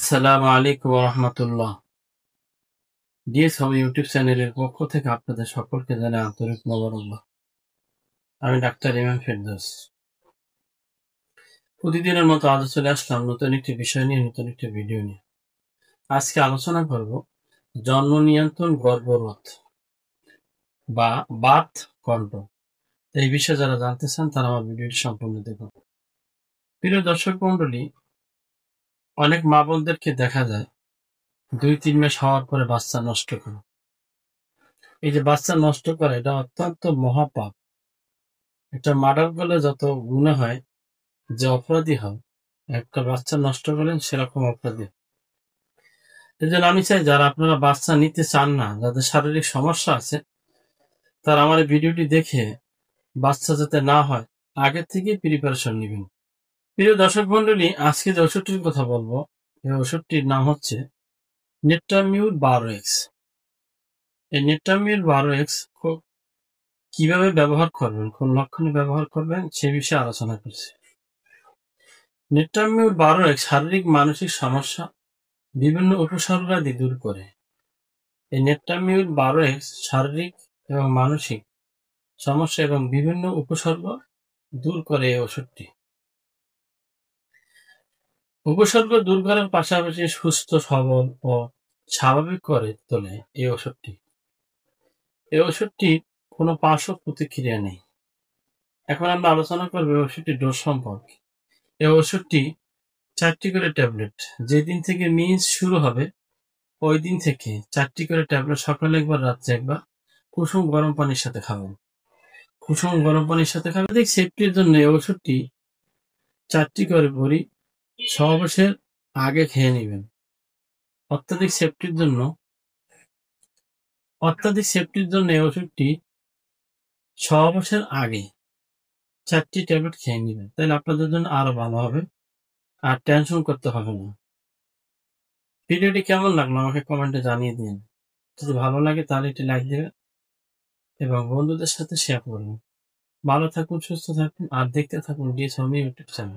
আসসালামু আলাইকুম রহমতুল্লাহ। DS home YouTube চ্যানেলের পক্ষ থেকে আপনাদের সকলকে জানাই আন্তরিক মোবারকবাদ। আমি ডাক্তার ইমাম ফেরদৌস। প্রতিদিনের মতো আজও চলে আসলাম নতুন একটি বিষয় নিয়ে, নতুন একটি ভিডিও নিয়ে। আজকে আলোচনা করব জন্ম নিয়ন্ত্রণ গর্ভরোধ বা বার্থ কন্ট্রোল। এই বিষয়ে যারা জানতে চান তারা আমার ভিডিওটি সম্পূর্ণ দেখুন। প্রিয় দর্শক মন্ডলী, অনেক মা বোনদেরকে দেখা যায় 2-3 মাস হওয়ার পরে বাচ্চা নষ্ট করে। এই যে বাচ্চা নষ্ট করা, এটা অত্যন্ত মহাপাপ। একটা মার্ডার করলে যত গুনাহ হয়, যে অপরাধী হয়, একটা বাচ্চা নষ্ট করেন সেরকম অপরাধী। এজন্য আমি চাই যারা আপনারা বাচ্চা নিতে চান না, যাদের শারীরিক সমস্যা আছে, তারা আমার এই ভিডিওটি দেখে বাচ্চা যাতে না হয় আগে থেকে প্রিপারেশন নেবেন। প্রিয় দর্শক মন্ডলী, আজকে যে ওষুধটির কথা বলবো, এই ওষুধটির নাম হচ্ছে নেট্টামিউর 12X। এই নেট্টামিউর 12X কিভাবে ব্যবহার করবেন, কোন লক্ষণে ব্যবহার করবেন সে বিষয়ে আলোচনা করছি। নেট্টামিউর 12X শারীরিক মানসিক সমস্যা, বিভিন্ন উপসর্গাদি দূর করে। এই নেট্টামিউর 12X শারীরিক এবং মানসিক সমস্যা এবং বিভিন্ন উপসর্গ দূর করে এই ওষুধটি। উপসর্গ দূর করার পাশাপাশি সুস্থ সবল ও স্বাভাবিক করে তোলে এই ওষুধটি। এই ওষুধটির কোনো পার্শ্ব প্রতিক্রিয়া নেই। এখন আমরা আলোচনা করব এই ওষুধটির ডোজ সম্পর্কে। এই ওষুধটি 4টি করে ট্যাবলেট। যেদিন থেকে মিন্স শুরু হবে ওই দিন থেকে 4টি করে ট্যাবলেট সকালে একবার, রাত্রে একবার কুসুম গরম পানির সাথে খাবেন। কুসুম গরম পানির সাথে খাবেন। অত্যাধিক সেফটির জন্য এই ওষুধটি 4টি করে বড়ি সহবাসের আগে খেয়ে নেবেন। অত্যাধিক সেফটির জন্য এই ওষুধটি সহবাসের আগে 4টি ট্যাবলেট খেয়ে নেবেন। তাহলে আপনাদের জন্য আরো ভালো হবে, আর টেনশন করতে হবে না। ভিডিওটি কেমন লাগলো আমাকে কমেন্টে জানিয়ে দিন। যদি ভালো লাগে তাহলে একটি লাইক দেবেন এবং বন্ধুদের সাথে শেয়ার করবেন। ভালো থাকুন, সুস্থ থাকুন, আর দেখতে থাকুন ডিএস হোম ইউটিউব চ্যানেল।